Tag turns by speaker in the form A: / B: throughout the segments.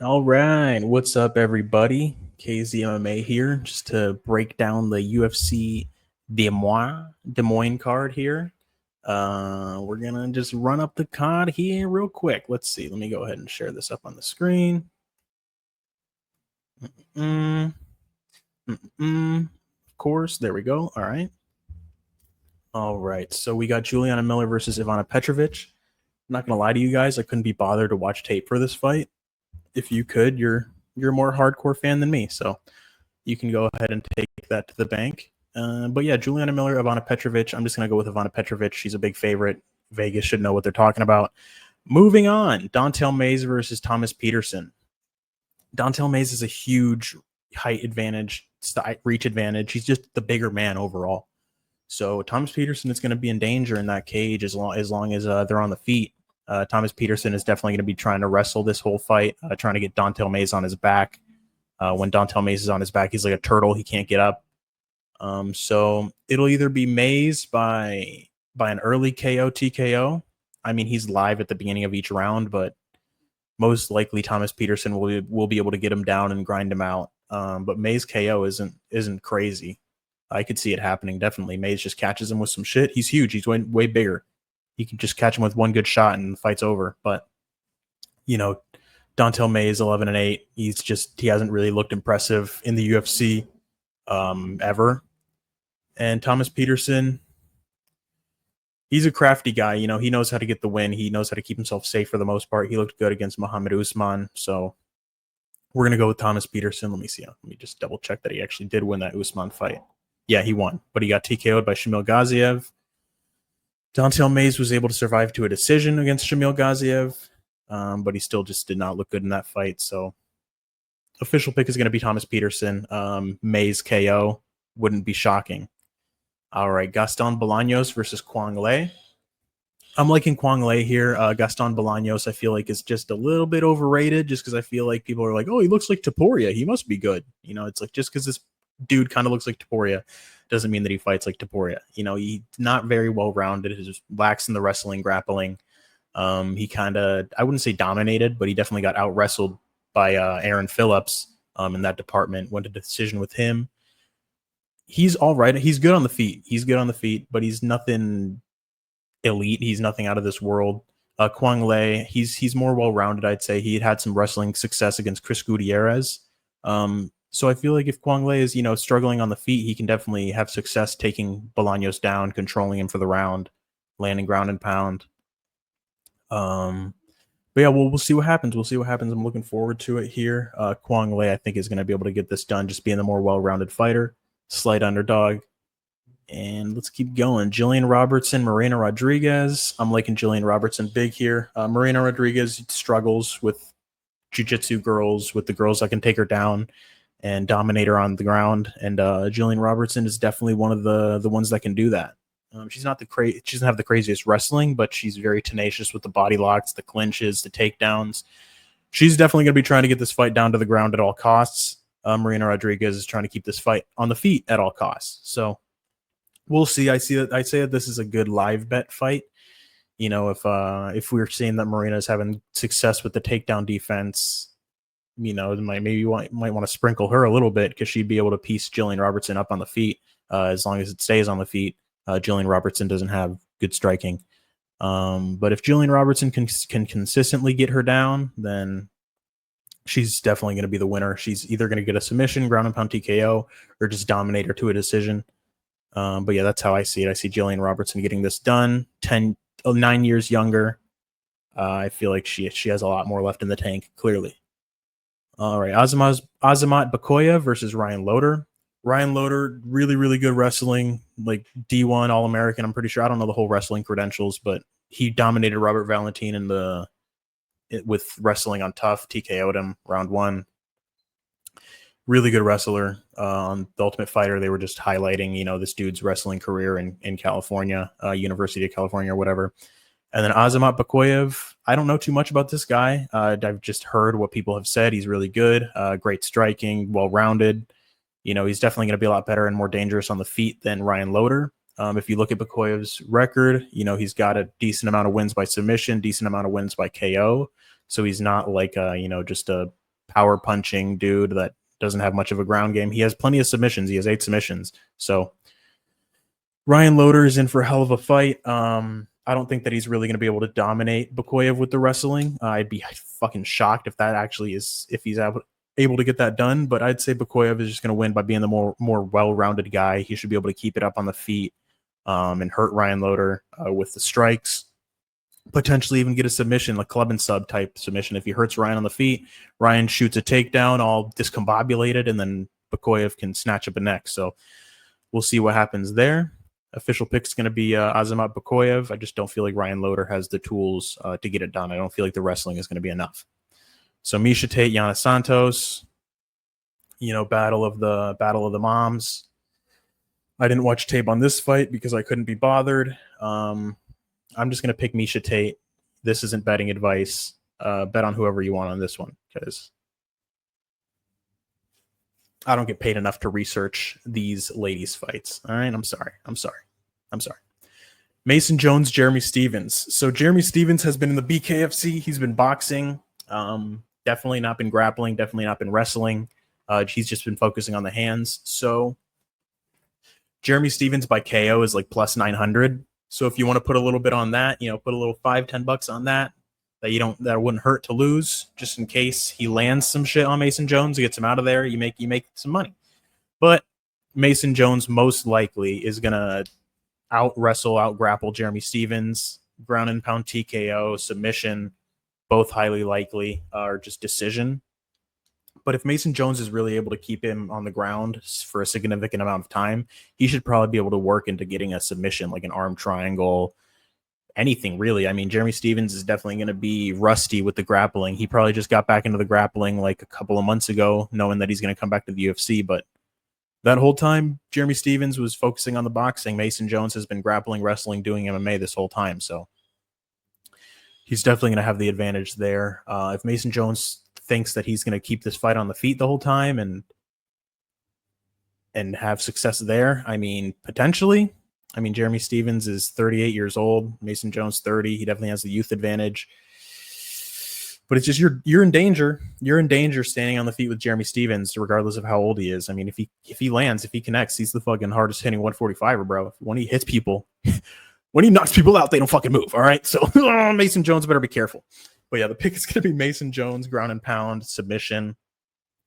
A: All right, what's up, everybody? KZMMA here, just to break down the UFC Des Moines card here. We're gonna just run up the card here real quick. Let's see. Let me go ahead and share this up on the screen. Mm, Of course, there we go. All right. All right. So we got Juliana Miller versus Ivana Petrovic. I'm not gonna lie to you guys, I couldn't be bothered to watch tape for this fight. If you could, you're a more hardcore fan than me, so you can go ahead and take that to the bank. But yeah, Juliana Miller, Ivana Petrovic. I'm just going to go with Ivana Petrovic. She's a big favorite. Vegas should know what they're talking about. Moving on, Dontel Mays versus Thomas Peterson. Dontel Mays is a huge height advantage, reach advantage. He's just the bigger man overall. So Thomas Peterson is going to be in danger in that cage as long as they're on the feet. Thomas Peterson is definitely going to be trying to wrestle this whole fight, trying to get Dontel Mays on his back. When Dontel Mays is on his back, he's like a turtle. He can't get up. So it'll either be Mays by an early KO TKO. I mean, he's live at the beginning of each round, but most likely Thomas Peterson will be able to get him down and grind him out. But Mays KO isn't crazy. I could see it happening definitely. Mays just catches him with some shit. He's huge. He's way bigger. He can just catch him with one good shot and the fight's over. But you know, Dontel Mays 11-8. He hasn't really looked impressive in the UFC ever. And Thomas Peterson, he's a crafty guy. You know, he knows how to get the win. He knows how to keep himself safe for the most part. He looked good against Muhammad Usman. So we're gonna go with Thomas Peterson. Let me see. Let me just double check that he actually did win that Usman fight. Yeah, he won, but he got TKO'd by Shamil Gaziev. Dontel Mays was able to survive to a decision against Shamil Gaziev, but he still just did not look good in that fight. So official pick is going to be Thomas Peterson. Mays KO wouldn't be shocking. All right, Gaston Bolaños versus Kwang Le. I'm liking Kwang Le here. Gaston Bolaños, I feel like, is just a little bit overrated just because I feel like people are like, oh, he looks like Topuria. He must be good. You know, it's like just because this dude kind of looks like Topuria doesn't mean that he fights like Topuria. You know, he's not very well-rounded. He's just lacks in the wrestling, grappling. He kind of, I wouldn't say dominated, but he definitely got out-wrestled by Aaron Phillips in that department. Went to decision with him. He's all right. He's good on the feet. But he's nothing elite. He's nothing out of this world. Kwang Le, he's more well-rounded, I'd say. He had some wrestling success against Chris Gutierrez. So I feel like if Kwang Le is, struggling on the feet, he can definitely have success taking Bolaños down, controlling him for the round, landing ground and pound. But yeah, we'll see what happens. I'm looking forward to it here. Kwang Le, I think, is going to be able to get this done, just being the more well-rounded fighter, slight underdog. And let's keep going. Jillian Robertson, Marina Rodriguez. I'm liking Jillian Robertson big here. Marina Rodriguez struggles with jiu-jitsu girls, with the girls that can take her down and dominate her on the ground. And Jillian Robertson is definitely one of the ones that can do that. She's not she doesn't have the craziest wrestling, but she's very tenacious with the body locks, the clinches, the takedowns. She's definitely going to be trying to get this fight down to the ground at all costs. Marina Rodriguez is trying to keep this fight on the feet at all costs. So we'll see. I say that this is a good live bet fight. You know, if we're seeing that Marina is having success with the takedown defense, maybe you might want to sprinkle her a little bit because she'd be able to piece Jillian Robertson up on the feet as long as it stays on the feet. Jillian Robertson doesn't have good striking. But if Jillian Robertson can consistently get her down, then she's definitely going to be the winner. She's either going to get a submission, ground and pound TKO, or just dominate her to a decision. But yeah, that's how I see it. I see Jillian Robertson getting this done. 9 years younger. I feel like she has a lot more left in the tank, clearly. All right, Azamat Bakoya versus Ryan Loder. Ryan Loder, really, really good wrestling, like D1 All-American. I'm pretty sure. I don't know the whole wrestling credentials, but he dominated Robert Valentin with wrestling on Tough. TKO'd him round 1. Really good wrestler. On The Ultimate Fighter, they were just highlighting, this dude's wrestling career in California, University of California or whatever. And then Azamat Bakoyev, I don't know too much about this guy. I've just heard what people have said. He's really good, great striking, well-rounded. He's definitely going to be a lot better and more dangerous on the feet than Ryan Loder. If you look at Bakoyev's record, he's got a decent amount of wins by submission, decent amount of wins by KO. So he's not like, just a power punching dude that doesn't have much of a ground game. He has plenty of submissions. He has 8 submissions. So Ryan Loder is in for a hell of a fight. I don't think that he's really going to be able to dominate Bukoyev with the wrestling. I'd be fucking shocked if that actually is, if he's able to get that done. But I'd say Bukoyev is just going to win by being the more well-rounded guy. He should be able to keep it up on the feet and hurt Ryan Loder with the strikes. Potentially even get a submission, like club and sub type submission. If he hurts Ryan on the feet, Ryan shoots a takedown all discombobulated, and then Bukoyev can snatch up a neck. So we'll see what happens there. Official pick is going to be Azamat Bukoyev. I just don't feel like Ryan Loder has the tools to get it done. I don't feel like the wrestling is going to be enough. So Miesha Tate, Yana Santos, battle of the moms. I didn't watch tape on this fight because I couldn't be bothered. I'm just going to pick Miesha Tate. This isn't betting advice. Bet on whoever you want on this one because I don't get paid enough to research these ladies' fights. All right, I'm sorry. Mason Jones, Jeremy Stevens. So Jeremy Stevens has been in the BKFC. He's been boxing. Definitely not been grappling. Definitely not been wrestling. He's just been focusing on the hands. So Jeremy Stevens by KO is like plus 900. So if you want to put a little bit on that, put a little $5-10 on that that wouldn't hurt to lose, just in case he lands some shit on Mason Jones, gets him out of there, you make some money. But Mason Jones most likely is gonna out grapple Jeremy Stevens, ground and pound TKO, submission, both highly likely, or just decision. But if Mason Jones is really able to keep him on the ground for a significant amount of time, he should probably be able to work into getting a submission, like an arm triangle, anything really. I mean, Jeremy Stevens is definitely going to be rusty with the grappling. He probably just got back into the grappling like a couple of months ago, knowing that he's going to come back to the UFC. But that whole time, Jeremy Stevens was focusing on the boxing. Mason Jones has been grappling, wrestling, doing MMA this whole time. So he's definitely going to have the advantage there. If Mason Jones thinks that he's going to keep this fight on the feet the whole time and have success there, I mean, potentially. I mean, Jeremy Stevens is 38 years old. Mason Jones 30. He definitely has the youth advantage. But it's just you're in danger. You're in danger standing on the feet with Jeremy Stevens, regardless of how old he is. I mean, if he lands, if he connects, he's the fucking hardest hitting 145er, bro. When he hits people, when he knocks people out, they don't fucking move. All right. So Mason Jones better be careful. But yeah, the pick is going to be Mason Jones, ground and pound, submission.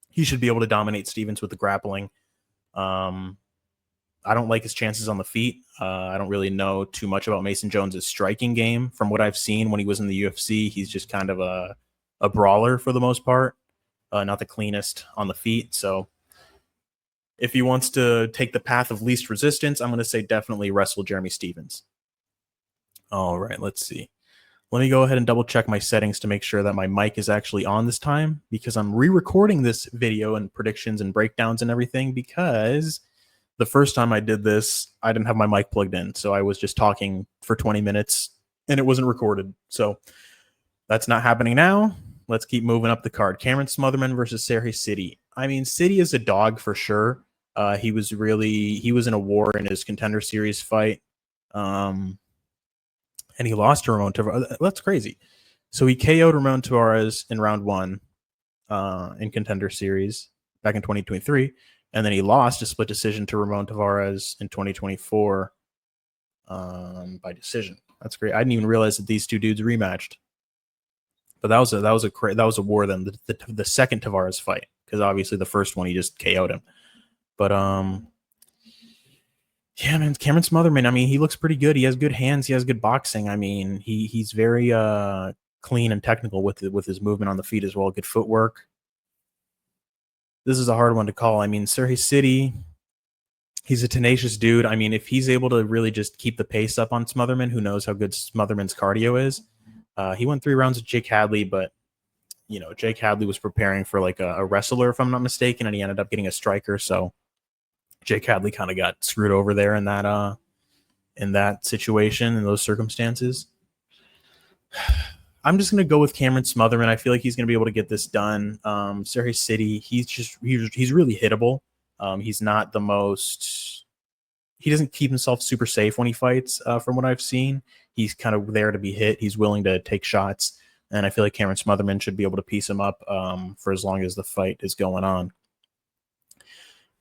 A: He should be able to dominate Stevens with the grappling. I don't like his chances on the feet. I don't really know too much about Mason Jones' striking game. From what I've seen when he was in the UFC, he's just kind of a brawler for the most part. Not the cleanest on the feet. So if he wants to take the path of least resistance, I'm going to say definitely wrestle Jeremy Stevens. All right, let's see. Let me go ahead and double check my settings to make sure that my mic is actually on this time, because I'm re-recording this video and predictions and breakdowns and everything, because the first time I did this, I didn't have my mic plugged in. So I was just talking for 20 minutes and it wasn't recorded. So that's not happening now. Let's keep moving up the card. Cameron Smotherman versus Sergey City. I mean, City is a dog for sure. He was in a war in his Contender Series fight. And he lost to Ramon Tavares. That's crazy. So he KO'd Ramon Tavares in round 1 in Contender Series back in 2023. And then he lost a split decision to Ramon Tavares in 2024 by decision. That's great. I didn't even realize that these two dudes rematched. But that was a war then. The second Tavares fight, because obviously the first one he just KO'd him. But yeah, man, Cameron Smotherman. I mean, he looks pretty good. He has good hands. He has good boxing. I mean, he's very clean and technical with his movement on the feet as well. Good footwork. This is a hard one to call. I mean, Sergey City, he's a tenacious dude. I mean, if he's able to really just keep the pace up on Smotherman, who knows how good Smotherman's cardio is. He went 3 rounds with Jake Hadley, but Jake Hadley was preparing for like a wrestler, if I'm not mistaken, and he ended up getting a striker. So Jake Hadley kind of got screwed over there in that situation, in those circumstances. I'm just going to go with Cameron Smotherman. I feel like he's going to be able to get this done. Sergey City, he's really hittable. He's not the most... He doesn't keep himself super safe when he fights, from what I've seen. He's kind of there to be hit. He's willing to take shots. And I feel like Cameron Smotherman should be able to piece him up for as long as the fight is going on.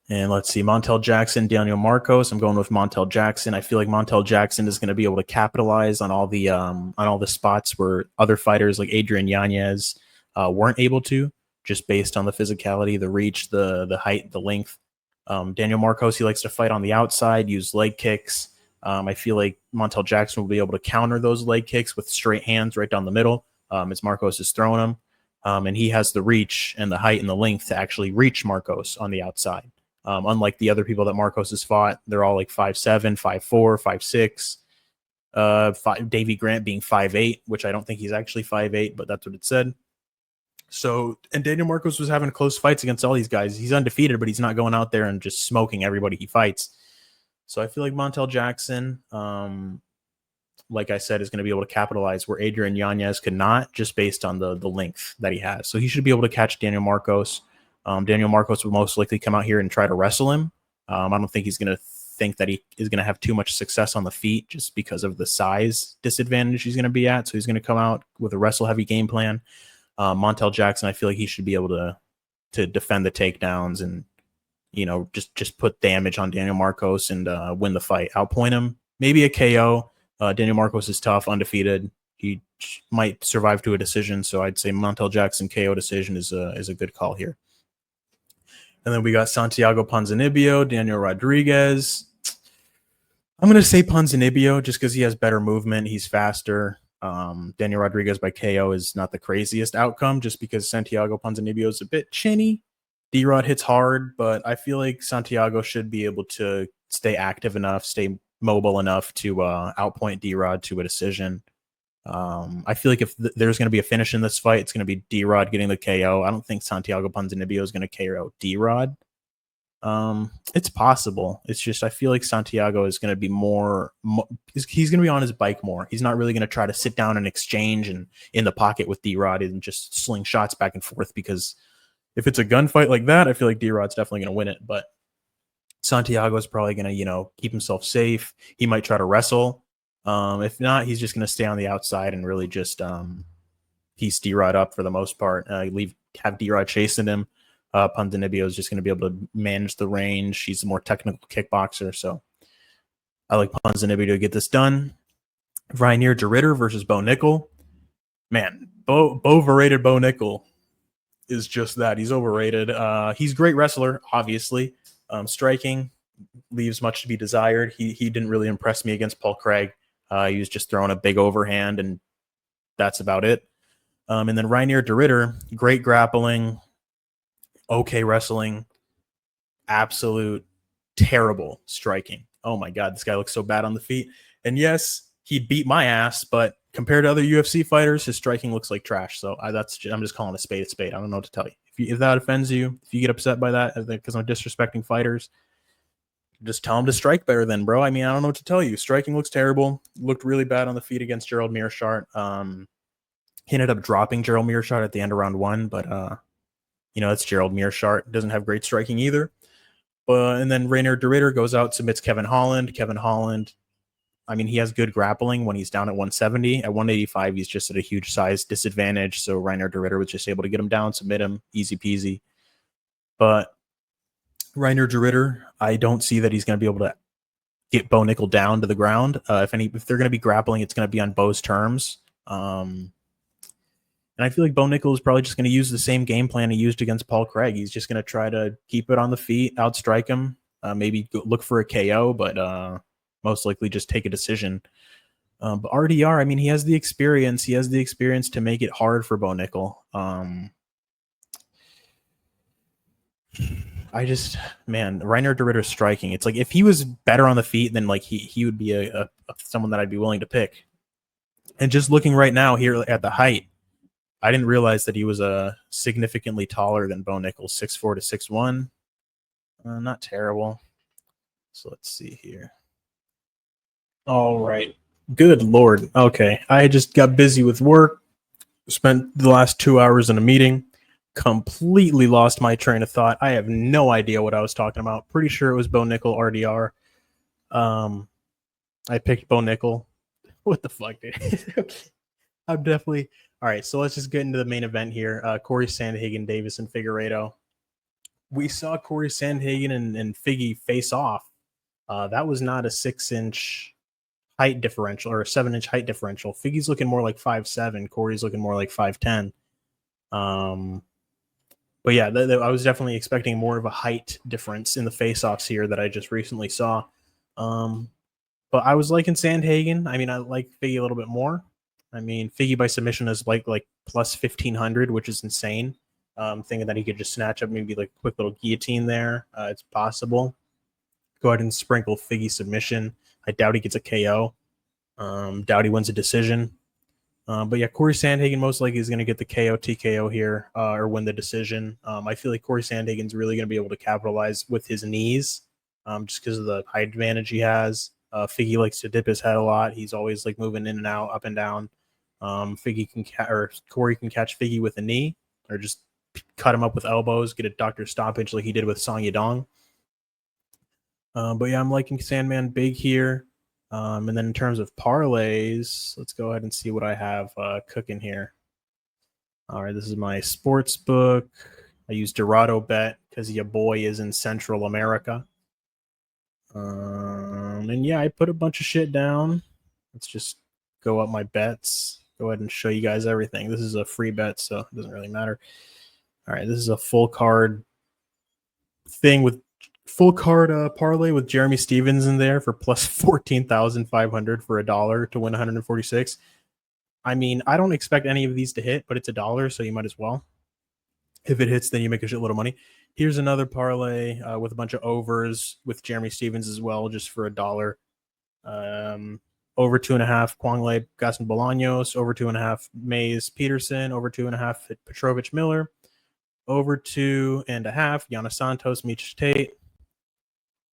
A: And let's see, Montel Jackson, Daniel Marcos. I'm going with Montel Jackson. I feel like Montel Jackson is going to be able to capitalize on all the spots where other fighters like Adrian Yanez weren't able to, just based on the physicality, the reach, the height, the length. Daniel Marcos, he likes to fight on the outside, use leg kicks. I feel like Montel Jackson will be able to counter those leg kicks with straight hands right down the middle as Marcos is throwing them. And he has the reach and the height and the length to actually reach Marcos on the outside. Unlike the other people that Marcos has fought, they're all like 5'7", 5'4", 5'6". Davey Grant being 5'8", which I don't think he's actually 5'8", but that's what it said. So, and Daniel Marcos was having close fights against all these guys. He's undefeated, but he's not going out there and just smoking everybody he fights. So I feel like Montel Jackson, like I said, is going to be able to capitalize where Adrian Yanez could not, just based on the length that he has. So he should be able to catch Daniel Marcos. Daniel Marcos will most likely come out here and try to wrestle him. I don't think he's going to think that he is going to have too much success on the feet just because of the size disadvantage he's going to be at. So he's going to come out with a wrestle-heavy game plan. Montel Jackson, I feel like he should be able to defend the takedowns and, you know, just put damage on Daniel Marcos and win the fight, outpoint him. Maybe a KO. Daniel Marcos is tough, undefeated. He might survive to a decision, so I'd say Montel Jackson KO decision is a good call here. And then we got Santiago Ponzinibbio, Daniel Rodriguez. I'm going to say Ponzinibbio just because he has better movement. He's faster. Daniel Rodriguez by KO is not the craziest outcome just because Santiago Ponzinibbio is a bit chinny. D-Rod hits hard, but I feel like Santiago should be able to stay active enough, stay mobile enough to outpoint D-Rod to a decision. I feel like if there's going to be a finish in this fight, it's going to be D-Rod getting the KO. I don't think Santiago Ponzinibbio is going to KO D-Rod. It's possible. It's just I feel like Santiago is going to be he's going to be on his bike more. He's not really going to try to sit down and exchange and in the pocket with D-Rod and just sling shots back and forth, because if it's a gunfight like that, I feel like D-Rod's definitely going to win it. But Santiago is probably going to, keep himself safe. He might try to wrestle. If not, he's just going to stay on the outside and really just piece D-Rod up for the most part. Have D-Rod chasing him. Ponzinibbio is just going to be able to manage the range. He's a more technical kickboxer, so I like Ponzinibbio to get this done. Reinier de Ridder versus Bo Nickel. Man, overrated Bo Nickel is just that. He's overrated. He's a great wrestler, obviously. Striking leaves much to be desired. He didn't really impress me against Paul Craig. He was just throwing a big overhand, and that's about it. And then Reinier de Ridder, great grappling, okay wrestling, absolute terrible striking. Oh my God, this guy looks so bad on the feet. And yes, he beat my ass, but compared to other UFC fighters, his striking looks like trash. So I'm just calling a spade a spade. I don't know what to tell you. If that offends you, if you get upset by that because I'm disrespecting fighters, just tell him to strike better then, bro. I mean, I don't know what to tell you. Striking looks terrible. Looked really bad on the feet against Gerald Meerschaert. He ended up dropping Gerald Meerschaert at the end of round 1, but it's Gerald Meerschaert. Doesn't have great striking either. And then Reinier de Ridder goes out, submits Kevin Holland. Kevin Holland, I mean, he has good grappling when he's down at 170. At 185, he's just at a huge size disadvantage. So Reinier de Ridder was just able to get him down, submit him, easy peasy. But Reinier de Ridder, I don't see that he's going to be able to get Bo Nickel down to the ground. If they're going to be grappling, it's going to be on Bo's terms. And I feel like Bo Nickel is probably just going to use the same game plan he used against Paul Craig. He's just going to try to keep it on the feet, outstrike him, maybe look for a KO, but most likely just take a decision. But RDR, I mean, he has the experience. He has the experience to make it hard for Bo Nickel. Reinier de Ridder's striking. It's like if he was better on the feet, then like he would be someone that I'd be willing to pick. And just looking right now here at the height, I didn't realize that he was significantly taller than Bo Nickel, 6'4" to 6'1". Not terrible. So let's see here. All right. Good Lord. Okay. I just got busy with work, spent the last 2 hours in a meeting, completely lost my train of thought. I have no idea what I was talking about. Pretty sure it was Bo Nickel RDR. I picked Bo Nickel. What the fuck, dude? Okay. I'm definitely... All right, so let's just get into the main event here. Corey Sandhagen, Davis, and Figueiredo. We saw Corey Sandhagen and Figgy face off. That was not a 6-inch height differential or a 7-inch height differential. Figgy's looking more like 5'7". Corey's looking more like 5'10". But yeah, I was definitely expecting more of a height difference in the face-offs here that I just recently saw. But I was liking Sandhagen. I mean, I like Figgy a little bit more. I mean, Figgy by submission is like plus 1,500, which is insane. Thinking that he could just snatch up maybe like a quick little guillotine there. It's possible. Go ahead and sprinkle Figgy submission. I doubt he gets a KO. Doubt he wins a decision. But yeah, Corey Sandhagen most likely is going to get the KO TKO here or win the decision. I feel like Corey Sandhagen's really going to be able to capitalize with his knees just because of the height advantage he has. Figgy likes to dip his head a lot. He's always like moving in and out, up and down. Corey can catch Figgy with a knee or just cut him up with elbows, get a doctor stoppage like he did with Song Yadong. But yeah, I'm liking Sandman big here. And then in terms of parlays, let's go ahead and see what I have cooking here. All right, this is my sports book. I use Dorado Bet because your boy is in Central America. And yeah, I put a bunch of shit down. Let's just go up my bets. Go ahead and show you guys everything. This is a free bet, so it doesn't really matter. All right, this is a full card thing with full card parlay with Jeremy Stevens in there for plus 14,500 for $1 to win 146. I mean, I don't expect any of these to hit, but it's $1, so you might as well. If it hits, then you make a shitload of money. Here's another parlay with a bunch of overs with Jeremy Stevens as well, just for $1. Over 2.5 Kwang Le Gaston Bolaños, over 2.5 Mays Peterson, over 2.5 Petrovic Miller, over 2.5 Yana Santos Miocic Tate,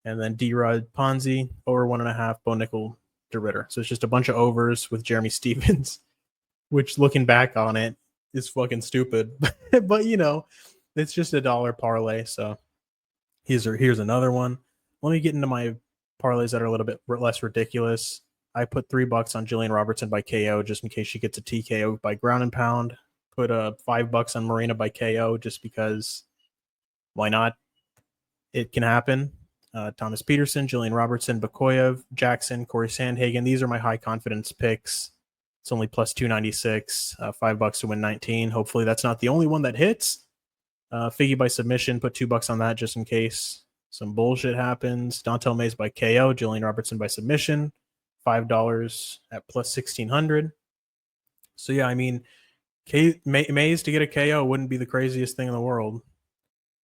A: and then D-Rod Ponzi, over 1.5 Bo Nickel DeRitter. So it's just a bunch of overs with Jeremy Stevens, which looking back on it is fucking stupid. But you know, it's just $1 parlay. So here's another one. Let me get into my parlays that are a little bit less ridiculous. I put $3 on Jillian Robertson by KO just in case she gets a TKO by ground and pound. Put $5 on Marina by KO just because why not? It can happen. Thomas Peterson, Jillian Robertson, Bakoyev, Jackson, Corey Sandhagen. These are my high confidence picks. It's only plus 296, $5 to win 19. Hopefully that's not the only one that hits. Figgy by submission, put $2 on that just in case some bullshit happens. Dontel Mays by KO, Jillian Robertson by submission, $5 at plus 1,600. So yeah, I mean, Mays to get a KO wouldn't be the craziest thing in the world.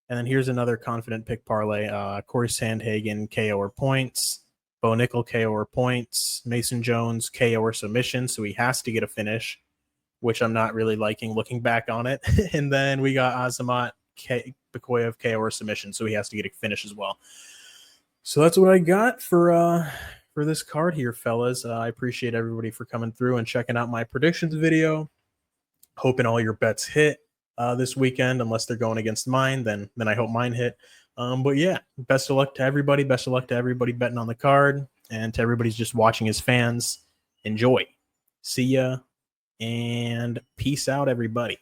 A: And then here's another confident pick parlay. Corey Sandhagen, KO or points. Bo Nickel, KO or points. Mason Jones, KO or submission. So he has to get a finish, which I'm not really liking looking back on it. And then we got Azamat, Bakoyev, KO or submission. So he has to get a finish as well. So that's what I got for this card here, fellas. I appreciate everybody for coming through and checking out my predictions video. Hoping all your bets hit this weekend, unless they're going against mine, then I hope mine hit. But yeah, best of luck to everybody. Best of luck to everybody betting on the card, and to everybody's just watching as fans. Enjoy. See ya, and peace out, everybody.